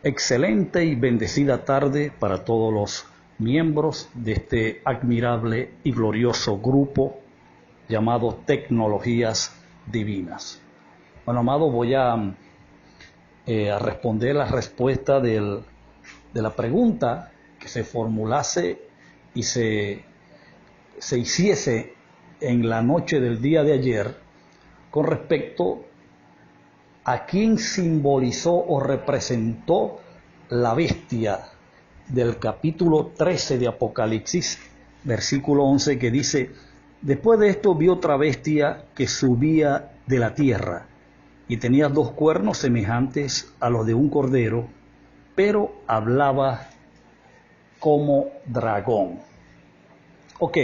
Excelente y bendecida tarde para todos los miembros de este admirable y glorioso grupo llamado Tecnologías Divinas. Bueno, amado, voy a responder la respuesta de la pregunta que se formulase y se hiciese en la noche del día de ayer con respecto a quién simbolizó o representó la bestia del capítulo 13 de Apocalipsis, versículo 11, que dice: después de esto vi otra bestia que subía de la tierra y tenía 2 cuernos semejantes a los de un cordero, pero hablaba como dragón. Ok,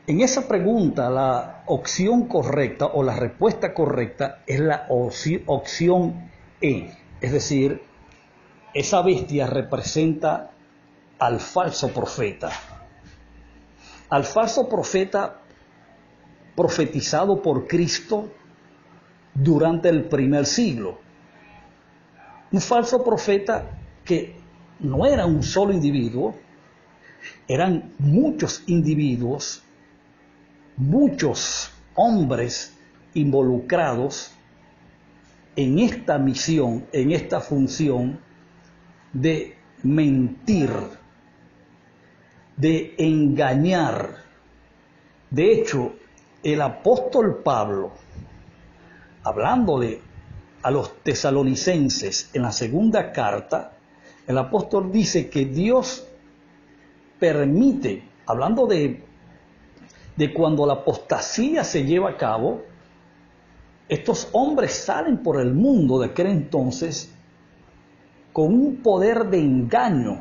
en esa pregunta la opción correcta o la respuesta correcta es la opción E, es decir, esa bestia representa al falso profeta profetizado por Cristo durante el primer siglo. Un falso profeta que no era un solo individuo, eran muchos individuos, muchos hombres involucrados en esta misión, en esta función de mentir, de engañar. De hecho, el apóstol Pablo, hablándole a los tesalonicenses en la segunda carta, el apóstol dice que Dios permite, hablando de cuando la apostasía se lleva a cabo, estos hombres salen por el mundo de aquel entonces con un poder de engaño.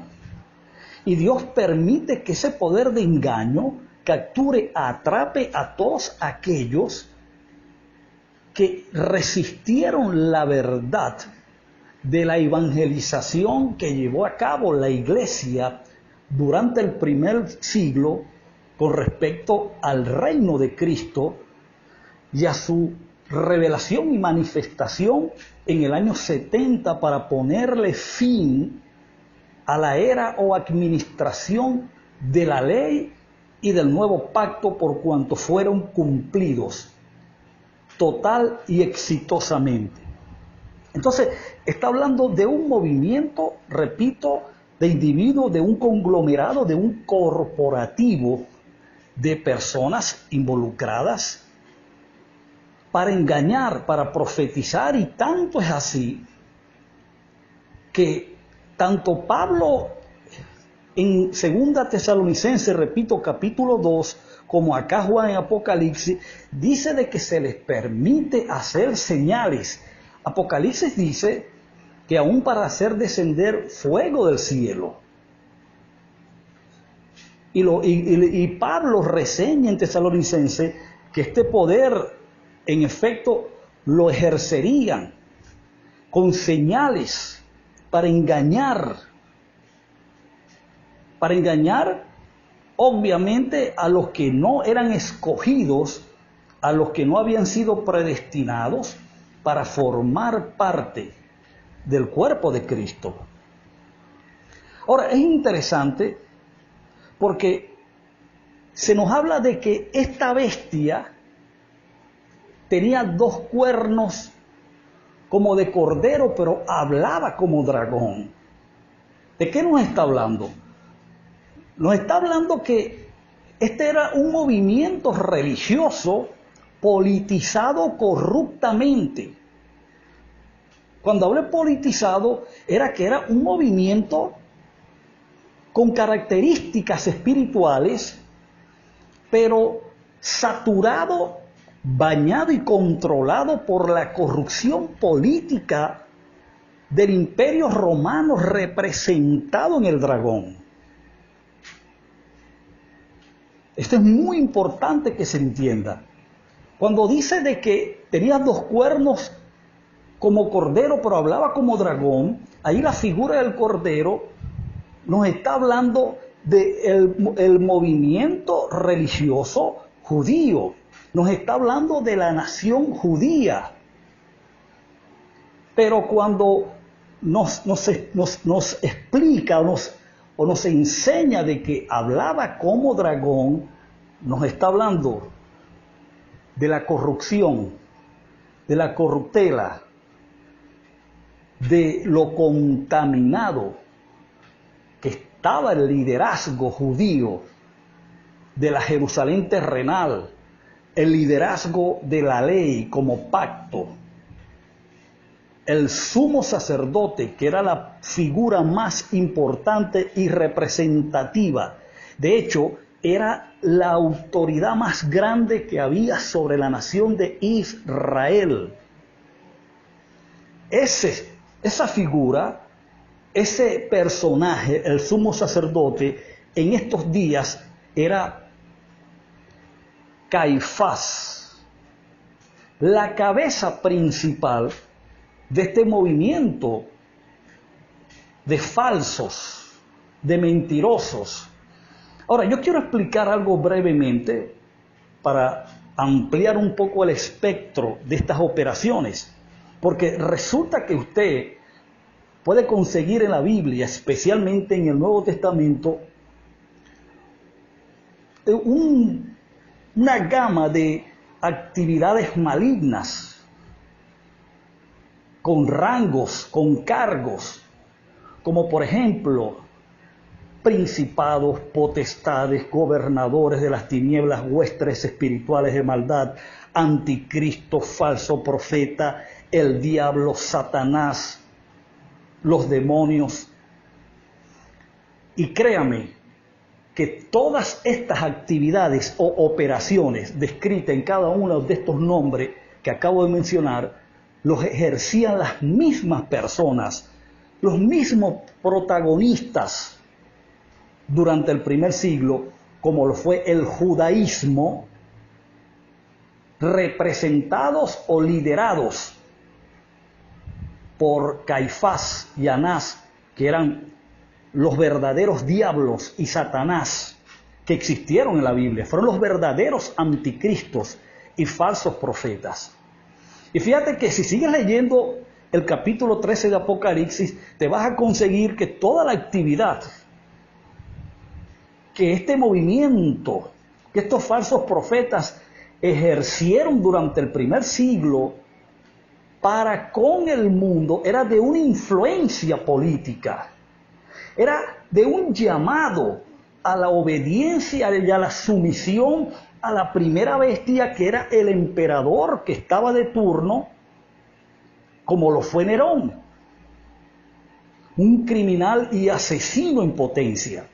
Y Dios permite que ese poder de engaño capture, atrape a todos aquellos que resistieron la verdad de la evangelización que llevó a cabo la iglesia durante el primer siglo con respecto al reino de Cristo y a su revelación y manifestación en el año 70 para ponerle fin a la era o administración de la ley y del nuevo pacto, por cuanto fueron cumplidos total y exitosamente. Entonces, está hablando de un movimiento, repito, de individuos, de un conglomerado, de un corporativo de personas involucradas para engañar, para profetizar, y tanto es así que tanto Pablo en 2 Tesalonicenses, repito, capítulo 2, como acá Juan en Apocalipsis, dice de que se les permite hacer señales. Apocalipsis dice que aún para hacer descender fuego del cielo. Y Pablo reseña en Tesalonicenses que este poder, en efecto, lo ejercerían con señales para engañar obviamente a los que no eran escogidos, a los que no habían sido predestinados para formar parte del cuerpo de Cristo. Ahora, es interesante porque se nos habla de que esta bestia tenía 2 cuernos como de cordero, pero hablaba como dragón. ¿De qué nos está hablando? Nos está hablando que este era un movimiento religioso politizado corruptamente. Cuando hablé politizado, era que era un movimiento con características espirituales, pero saturado, bañado y controlado por la corrupción política del Imperio Romano representado en el dragón. Esto es muy importante que se entienda. Cuando dice de que tenía 2 cuernos como cordero, pero hablaba como dragón, ahí la figura del cordero nos está hablando del movimiento religioso judío. Nos está hablando de la nación judía. Pero cuando nos explica o nos enseña de que hablaba como dragón, nos está hablando de la corrupción, de la corruptela, de lo contaminado que estaba el liderazgo judío de la Jerusalén terrenal, el liderazgo de la ley como pacto. El sumo sacerdote, que era la figura más importante y representativa, de hecho, era la autoridad más grande que había sobre la nación de Israel. Esa figura, ese personaje, el sumo sacerdote, en estos días era Caifás, la cabeza principal de este movimiento de falsos, de mentirosos. Ahora, yo quiero explicar algo brevemente para ampliar un poco el espectro de estas operaciones, porque resulta que usted puede conseguir en la Biblia, especialmente en el Nuevo Testamento, una gama de actividades malignas, con rangos, con cargos, como por ejemplo, principados, potestades, gobernadores de las tinieblas, huestes espirituales de maldad, anticristo, falso profeta, el diablo, Satanás, los demonios. Y créame que todas estas actividades o operaciones descritas en cada uno de estos nombres que acabo de mencionar, los ejercían las mismas personas, los mismos protagonistas durante el primer siglo, como lo fue el judaísmo, representados o liderados por Caifás y Anás, que eran los verdaderos diablos, y Satanás, que existieron en la Biblia. Fueron los verdaderos anticristos y falsos profetas. Y fíjate que si sigues leyendo el capítulo 13 de Apocalipsis, te vas a conseguir que toda la actividad que este movimiento, que estos falsos profetas ejercieron durante el primer siglo para con el mundo, era de una influencia política, era de un llamado a la obediencia y a la sumisión a la primera bestia, que era el emperador que estaba de turno, como lo fue Nerón, un criminal y asesino en potencia.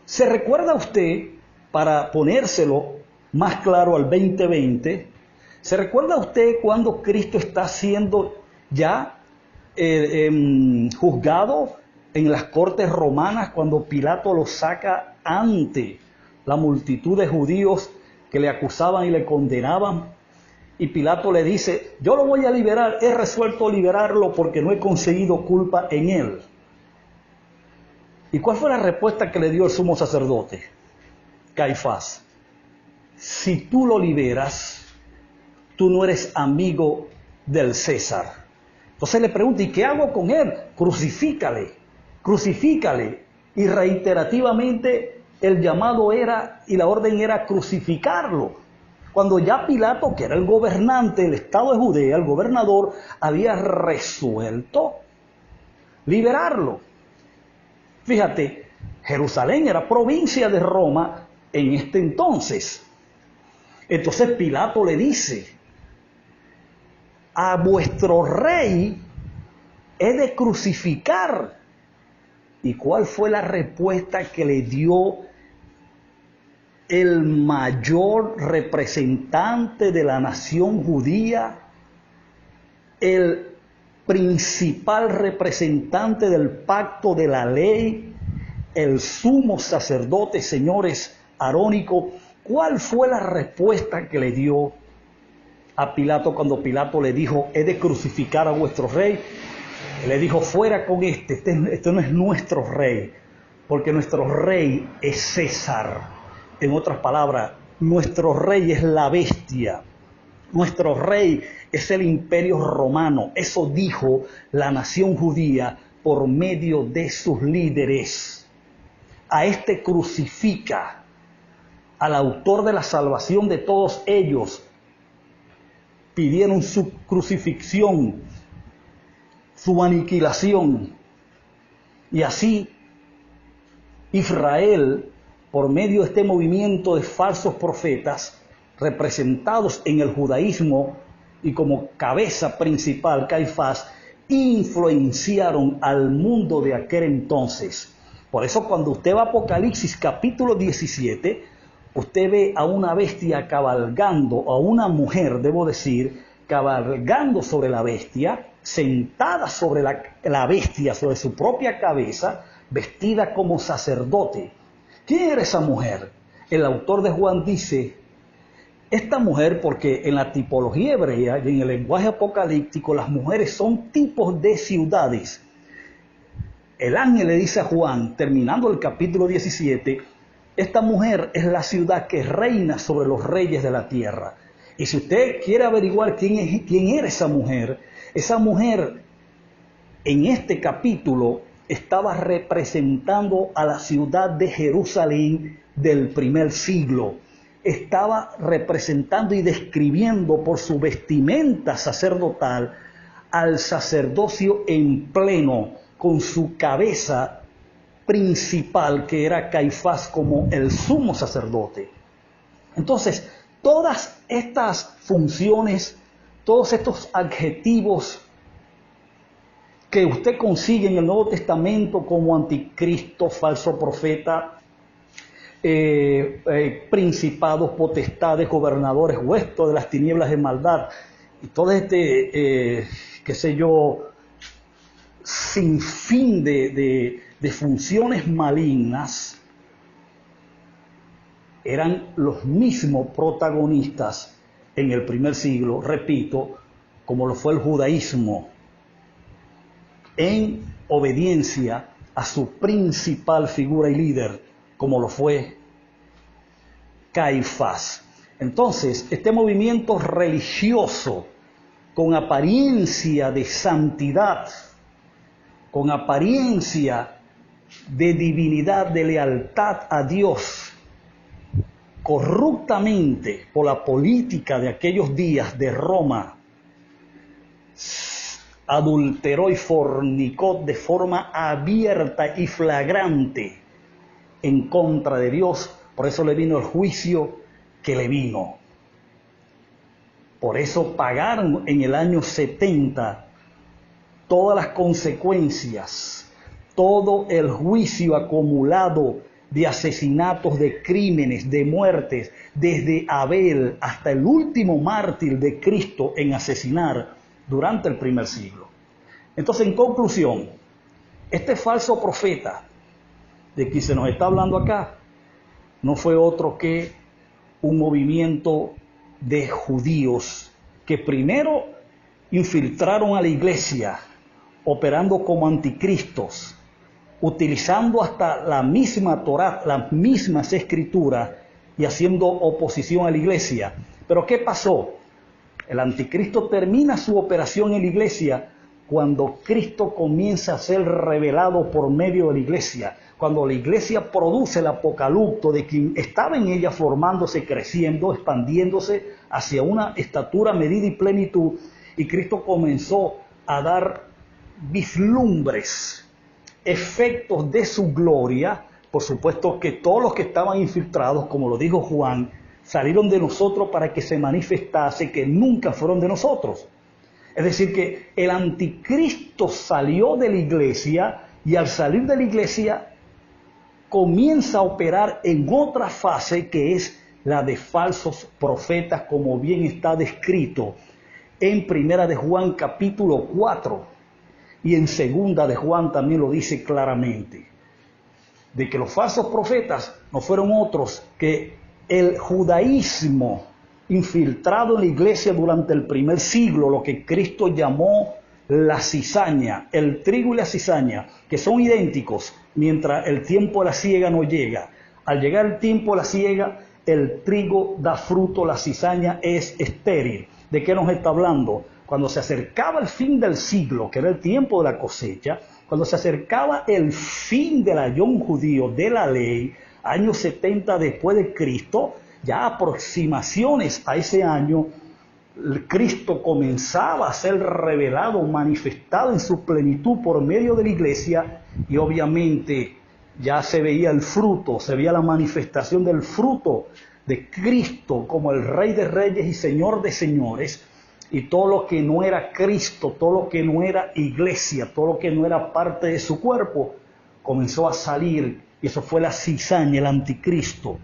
¿Se recuerda usted, para ponérselo más claro al 2020, se recuerda usted cuando Cristo está siendo ya juzgado en las cortes romanas, cuando Pilato lo saca ante la multitud de judíos que le acusaban y le condenaban? Y Pilato le dice: yo lo voy a liberar, he resuelto liberarlo porque no he conseguido culpa en él. ¿Y cuál fue la respuesta que le dio el sumo sacerdote? Caifás: si tú lo liberas, tú no eres amigo del César. Entonces le pregunta: ¿y qué hago con él? Crucifícale, crucifícale. Y reiterativamente el llamado era, y la orden era, crucificarlo. Cuando ya Pilato, que era el gobernante del estado de Judea, el gobernador, había resuelto liberarlo. Fíjate, Jerusalén era provincia de Roma en este entonces. Entonces Pilato le dice: a vuestro rey he de crucificar. ¿Y cuál fue la respuesta que le dio el mayor representante de la nación judía, el principal representante del pacto de la ley, el sumo sacerdote, señores, arónico? ¿Cuál fue la respuesta que le dio a Pilato cuando Pilato le dijo: he de crucificar a vuestro rey? Le dijo: fuera con este no es nuestro rey, porque nuestro rey es César. En otras palabras, nuestro rey es la bestia, Nuestro rey es el imperio romano. Eso dijo la nación judía por medio de sus líderes. A este crucifica, al autor de la salvación de todos ellos. Pidieron su crucifixión, su aniquilación. Y así Israel, por medio de este movimiento de falsos profetas, representados en el judaísmo y como cabeza principal Caifás, influenciaron al mundo de aquel entonces. Por eso cuando usted va a Apocalipsis capítulo 17, usted ve a una bestia cabalgando, a una mujer, debo decir, cabalgando sobre la bestia, sentada sobre la bestia, sobre su propia cabeza, vestida como sacerdote. ¿Quién era esa mujer? El autor de Juan dice, esta mujer, porque en la tipología hebrea y en el lenguaje apocalíptico, las mujeres son tipos de ciudades. El ángel le dice a Juan, terminando el capítulo 17, esta mujer es la ciudad que reina sobre los reyes de la tierra. Y si usted quiere averiguar quién era esa mujer en este capítulo estaba representando a la ciudad de Jerusalén del primer siglo. Estaba representando y describiendo por su vestimenta sacerdotal al sacerdocio en pleno, con su cabeza principal, que era Caifás, como el sumo sacerdote. Entonces, todas estas funciones, todos estos adjetivos que usted consigue en el Nuevo Testamento como anticristo, falso profeta, principados, potestades, gobernadores, huestos de las tinieblas de maldad, y todo sinfín de funciones malignas, eran los mismos protagonistas en el primer siglo, repito, como lo fue el judaísmo, en obediencia a su principal figura y líder, como lo fue Caifás. Entonces, este movimiento religioso, con apariencia de santidad, con apariencia de divinidad, de lealtad a Dios, corruptamente por la política de aquellos días de Roma, adulteró y fornicó de forma abierta y flagrante en contra de Dios. Por eso le vino el juicio que le vino. Por eso pagaron en el año 70 todas las consecuencias, todo el juicio acumulado de asesinatos, de crímenes, de muertes, desde Abel hasta el último mártir de Cristo en asesinar durante el primer siglo. Entonces, en conclusión, este falso profeta de quien se nos está hablando acá no fue otro que un movimiento de judíos que primero infiltraron a la iglesia, operando como anticristos, utilizando hasta la misma Torá, las mismas escrituras y haciendo oposición a la iglesia. Pero ¿qué pasó? El anticristo termina su operación en la iglesia cuando Cristo comienza a ser revelado por medio de la iglesia, cuando la iglesia produce el apocalipto de quien estaba en ella formándose, creciendo, expandiéndose hacia una estatura, medida y plenitud, y Cristo comenzó a dar vislumbres, efectos de su gloria. Por supuesto que todos los que estaban infiltrados, como lo dijo Juan, salieron de nosotros para que se manifestase que nunca fueron de nosotros. Es decir, que el anticristo salió de la iglesia y al salir de la iglesia comienza a operar en otra fase que es la de falsos profetas, como bien está descrito en Primera de Juan capítulo 4 y en Segunda de Juan también lo dice claramente, de que los falsos profetas no fueron otros que el judaísmo infiltrado en la iglesia durante el primer siglo, lo que Cristo llamó la cizaña, el trigo y la cizaña, que son idénticos mientras el tiempo de la siega no llega. Al llegar el tiempo de la siega, el trigo da fruto, la cizaña es estéril. ¿De qué nos está hablando? Cuando se acercaba el fin del siglo, que era el tiempo de la cosecha, cuando se acercaba el fin del ayón judío de la ley, años 70 después de Cristo, ya aproximaciones a ese año, Cristo comenzaba a ser revelado, manifestado en su plenitud por medio de la iglesia, y obviamente ya se veía el fruto, se veía la manifestación del fruto de Cristo como el Rey de Reyes y Señor de Señores, y todo lo que no era Cristo, todo lo que no era iglesia, todo lo que no era parte de su cuerpo, comenzó a salir, y eso fue la cizaña, el anticristo,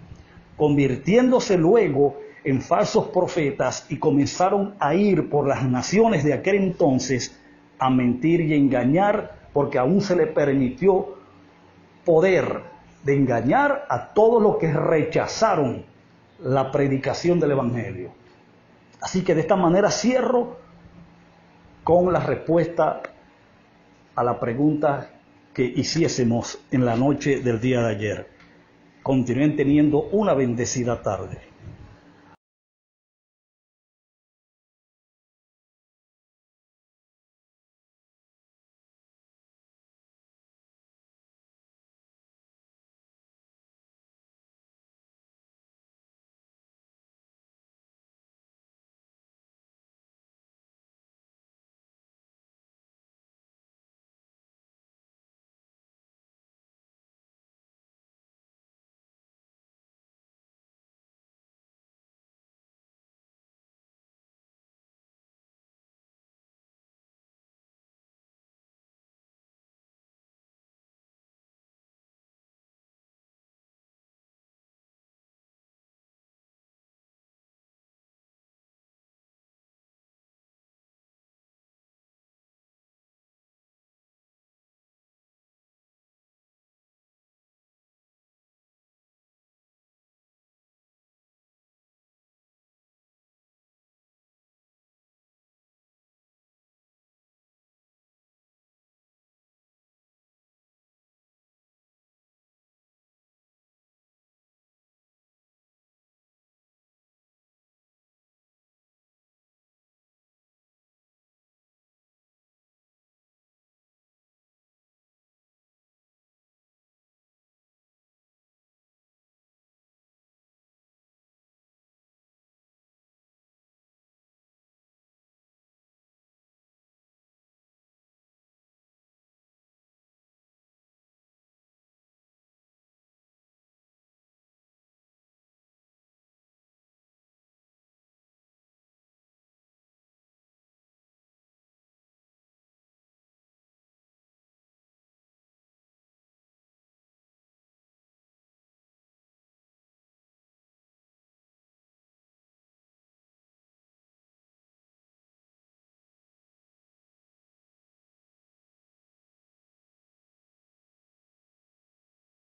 convirtiéndose luego en falsos profetas, y comenzaron a ir por las naciones de aquel entonces a mentir y engañar, porque aún se le permitió poder de engañar a todos los que rechazaron la predicación del Evangelio. Así que de esta manera cierro con la respuesta a la pregunta que hiciésemos en la noche del día de ayer. Continúen teniendo una bendecida tarde.